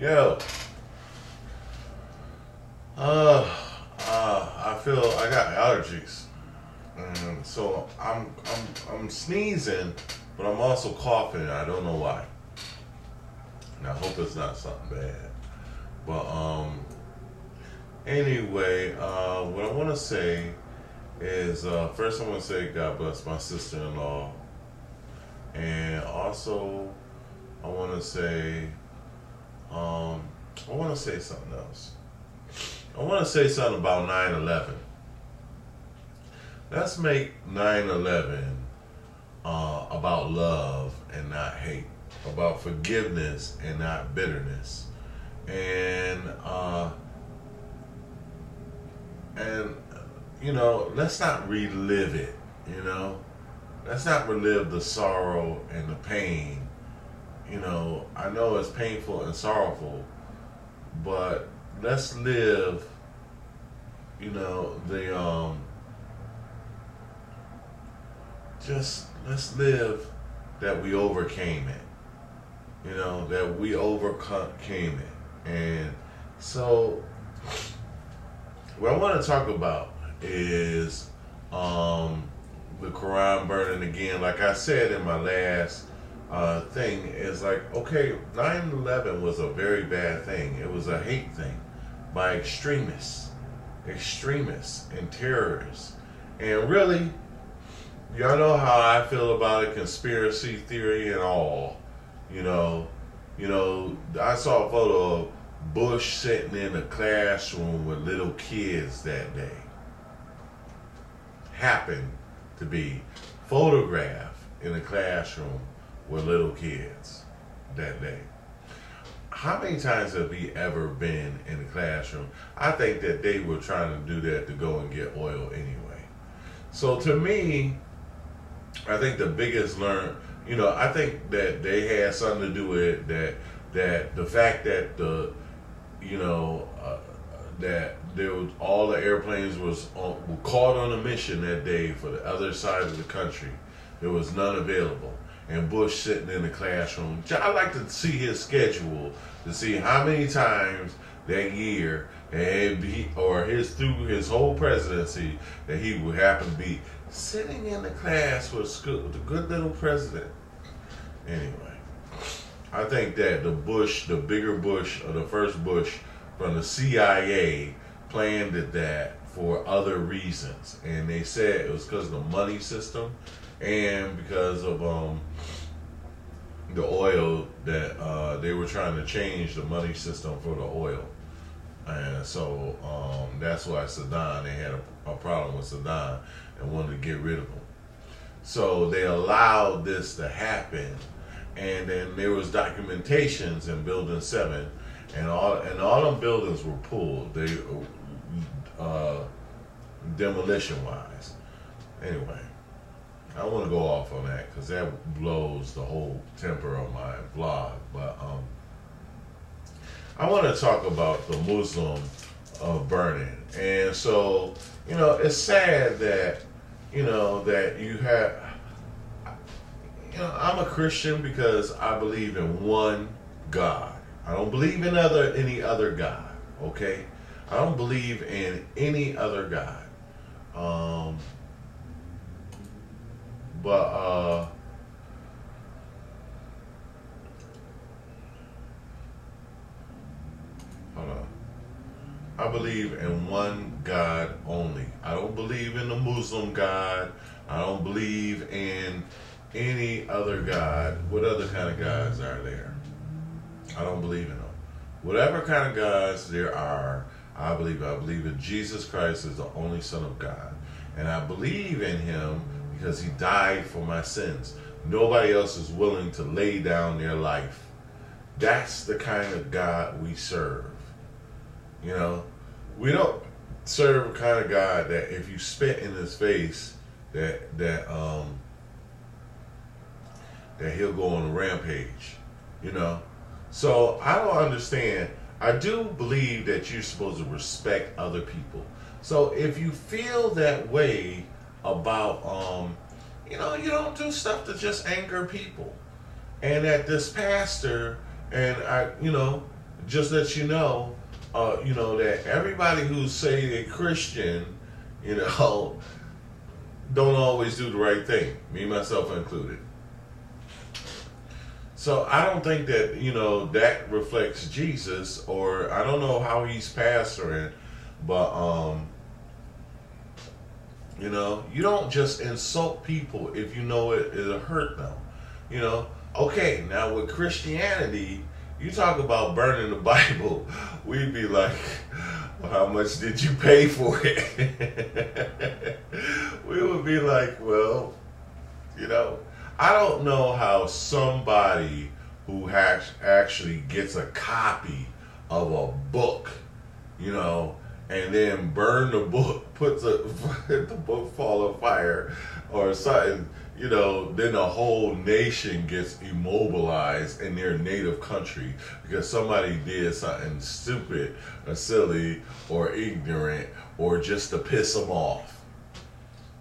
Yo, I feel I got allergies, and so I'm sneezing, but I'm also coughing. I don't know why. And I hope it's not something bad. But anyway, what I want to say is first I want to say God bless my sister-in-law, and also I want to say I want to say something else. I want to say something about 9/11. Let's make 9/11 about love and not hate, about forgiveness and not bitterness, and let's not relive it. Let's not relive the sorrow and the pain. I know it's painful and sorrowful, but let's live, the just let's live that we overcame it. That we overcame it. And so what I want to talk about is the Quran burning again. Like I said in my last thing, is like, okay, 9/11 was a very bad thing. It was a hate thing by extremists and terrorists. And really, y'all know how I feel about it, conspiracy theory and all. I saw a photo of Bush sitting in a classroom with little kids that day. Happened to be photographed in a classroom with little kids that day. How many times have we ever been in the classroom? I think that they were trying to do that to go and get oil anyway. So to me, I think the biggest I think that they had something to do with that the fact that that there was all the airplanes were caught on a mission that day for the other side of the country. There was none available. And Bush sitting in the classroom. I'd like to see his schedule to see how many times that year through his whole presidency that he would happen to be sitting in the class with the good little president. Anyway, I think that the bigger Bush, or the first Bush from the CIA, planned that for other reasons. And they said it was because of the money system and because of the oil that they were trying to change the money system for the oil. And so that's why they had a problem with Saddam and wanted to get rid of him. So they allowed this to happen, and then there was documentations in Building 7, and all them buildings were pulled. They demolition wise. Anyway, I want to go off on that because that blows the whole temper of my vlog. But I want to talk about the Muslim burning. And so, it's sad that, that you have, I'm a Christian because I believe in one God. I don't believe in any other God, okay? I don't believe in any other God. Hold on. I believe in one God only. I don't believe in the Muslim God. I don't believe in any other God. What other kind of gods are there? I don't believe in them. Whatever kind of gods there are, I believe in Jesus Christ as the only Son of God. And I believe in him because he died for my sins. Nobody else is willing to lay down their life. That's the kind of God we serve. We don't serve a kind of God that if you spit in his face, that he'll go on a rampage. So I don't understand. I do believe that you're supposed to respect other people. So if you feel that way about, you don't do stuff to just anger people. And that this pastor, and just let you know that everybody who say they're Christian, you know, don't always do the right thing. Me, myself included. So I don't think that, that reflects Jesus, or I don't know how he's pastoring, but you don't just insult people if you know it'll hurt them. Okay, now with Christianity, you talk about burning the Bible, we'd be like, well, how much did you pay for it? We would be like, well, I don't know how somebody who actually gets a copy of a book, and then burn the book, puts the book fall on fire or something, then the whole nation gets immobilized in their native country because somebody did something stupid or silly or ignorant or just to piss them off.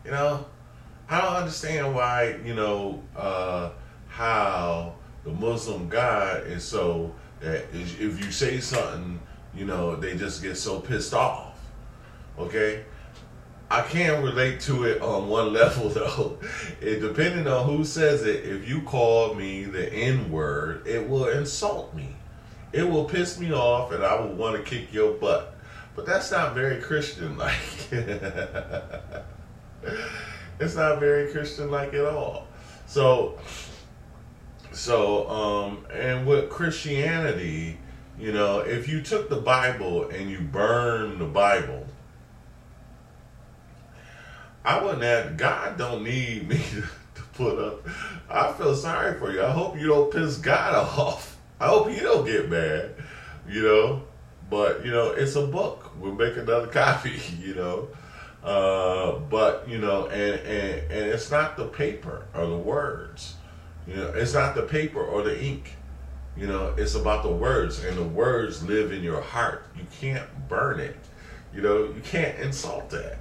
I don't understand why, how the Muslim God is so that if you say something, they just get so pissed off. Okay? I can relate to it on one level though. Depending on who says it, if you call me the N-word, it will insult me. It will piss me off and I will want to kick your butt. But that's not very Christian-like. It's not very Christian-like at all. So, and with Christianity, if you took the Bible and you burned the Bible, I wouldn't have, God don't need me to put up. I feel sorry for you. I hope you don't piss God off. I hope you don't get mad, But, it's a book. We'll make another copy, But, and it's not the paper or the words. It's not the paper or the ink. It's about the words, and the words live in your heart. You can't burn it. You can't insult that,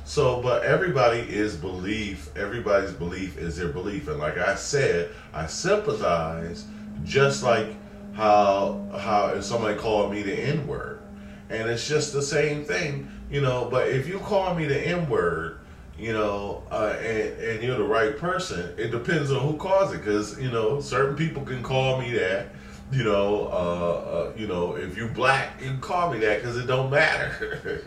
So, but everybody's belief is their belief. And like I said, I sympathize just like how if somebody called me the N-word. And it's just the same thing, but if you call me the N-word, and you're the right person, it depends on who calls it. Because, certain people can call me that, if you black, you can call me that because it don't matter,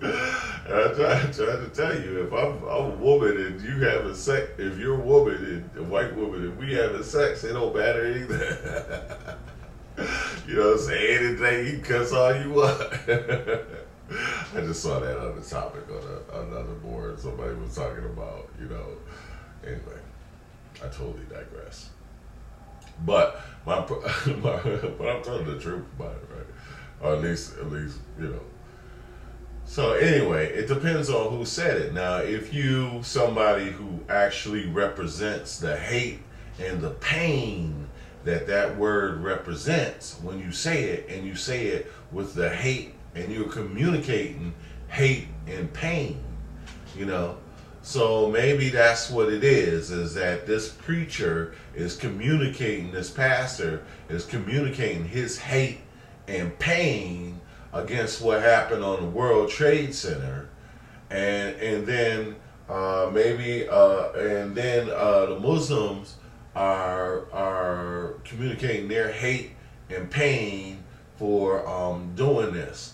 And I try to tell you, if I'm a woman and you having sex, if you're a woman and a white woman and we having sex, it don't matter either. Say anything, you can cuss all you want. I just saw that on the topic on another board. Somebody was talking about, Anyway, I totally digress. But but I'm telling the truth about it, right? Or at least, So anyway, it depends on who said it. Now, if you somebody who actually represents the hate and the pain that word represents when you say it, and you say it with the hate, and you're communicating hate and pain, So maybe that's what it is that this preacher is communicating, this pastor is communicating his hate and pain against what happened on the World Trade Center, and then the Muslims are communicating their hate and pain for doing this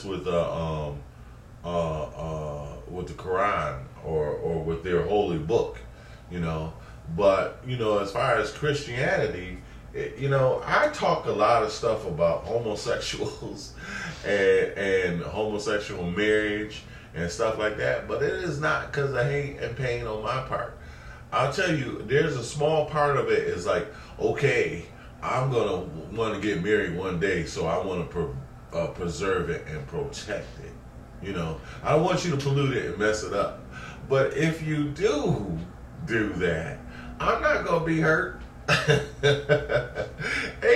with the Quran or with their holy book, But as far as Christianity, I talk a lot of stuff about homosexuals and homosexual marriage and stuff like that, but it is not because of hate and pain on my part. I'll tell you, there's a small part of it is like, okay, I'm going to want to get married one day, so I want to preserve it and protect it. I don't want you to pollute it and mess it up. But if you do that, I'm not going to be hurt. Ain't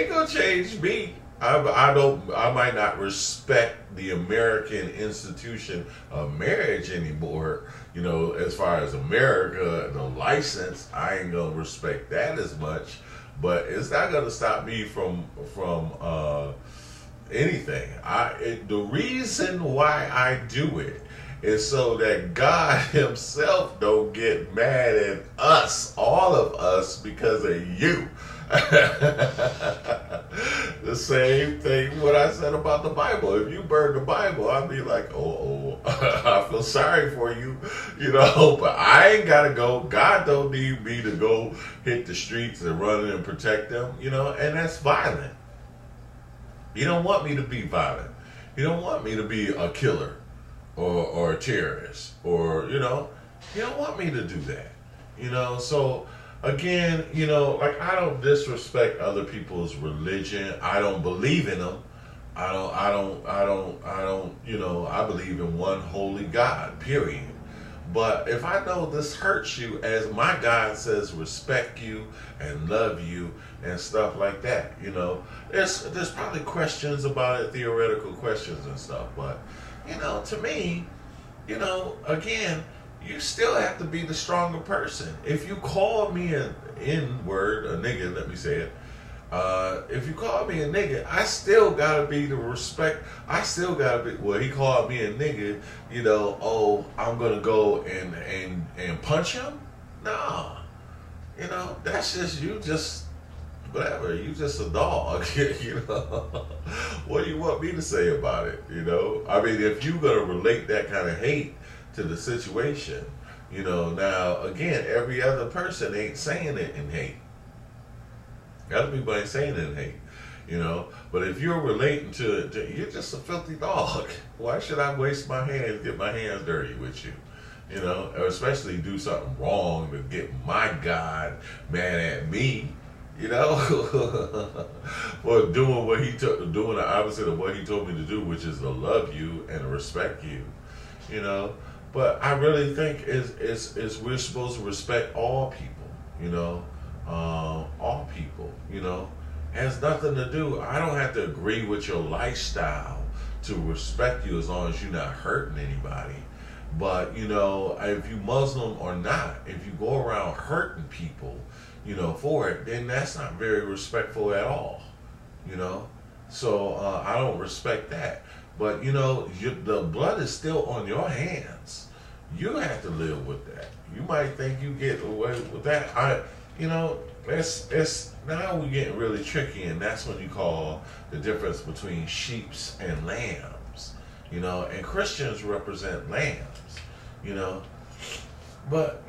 gonna change me. I might not respect the American institution of marriage anymore. As far as America, the license, I ain't gonna respect that as much. but it's not gonna stop me from anything. The reason why I do it is so that God Himself don't get mad at us, all of us, because of you. The same thing what I said about the Bible. If you burn the Bible, I'd be like, oh, I feel sorry for you, but I ain't gotta go. God don't need me to go hit the streets and run and protect them, and that's violent. He don't want me to be violent. He don't want me to be a killer or a terrorist he don't want me to do that, so again, I don't disrespect other people's religion. I don't believe in them. I believe in one holy God, period. But if I know this hurts you, as my God says, respect you and love you and stuff like that, there's probably questions about it, theoretical questions and stuff. But, to me, again, you still have to be the stronger person. If you call me an N-word, a nigga, let me say it. If you call me a nigga, I still gotta be the respect. I still gotta be. Well, he called me a nigga. I'm gonna go and punch him. No, that's just you. Just whatever. You just a dog. What do you want me to say about it? I mean, if you're gonna relate that kind of hate to the situation, now again, every other person ain't saying it in hate. Other people ain't saying it in hate, but if you're relating to it, you're just a filthy dog. Why should I waste my hands, get my hands dirty with you, or especially do something wrong to get my God mad at me, for doing what doing the opposite of what he told me to do, which is to love you and respect you, But I really think is we're supposed to respect all people, all people, has nothing to do. I don't have to agree with your lifestyle to respect you as long as you're not hurting anybody. But, if you Muslim or not, if you go around hurting people, for it, then that's not very respectful at all, So I don't respect that. But, the blood is still on your hands. You have to live with that. You might think you get away with that. It's now we're getting really tricky, and that's when you call the difference between sheeps and lambs, and Christians represent lambs, But,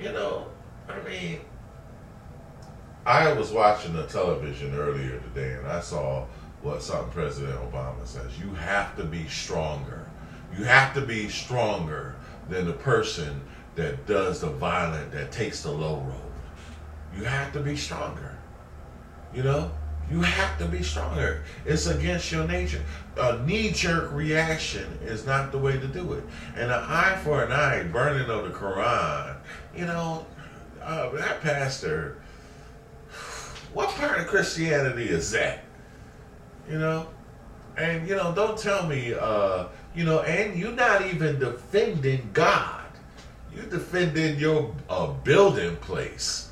I was watching the television earlier today, and I saw something President Obama says. You have to be stronger. You have to be stronger than the person that does the violent, that takes the low road. You have to be stronger. You have to be stronger. It's against your nature. A knee-jerk reaction is not the way to do it. And an eye for an eye, burning of the Quran. That pastor, what part of Christianity is that? And don't tell me, and you're not even defending God. You're defending your building place.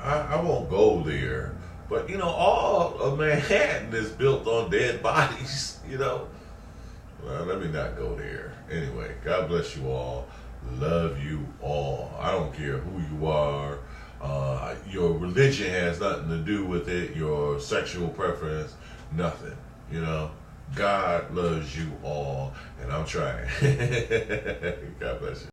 I won't go there, but all of Manhattan is built on dead bodies. Well, let me not go there. Anyway, God bless you all. Love you all. I don't care who you are. Your religion has nothing to do with it. Your sexual preference, nothing. God loves you all, and I'm trying. God bless you.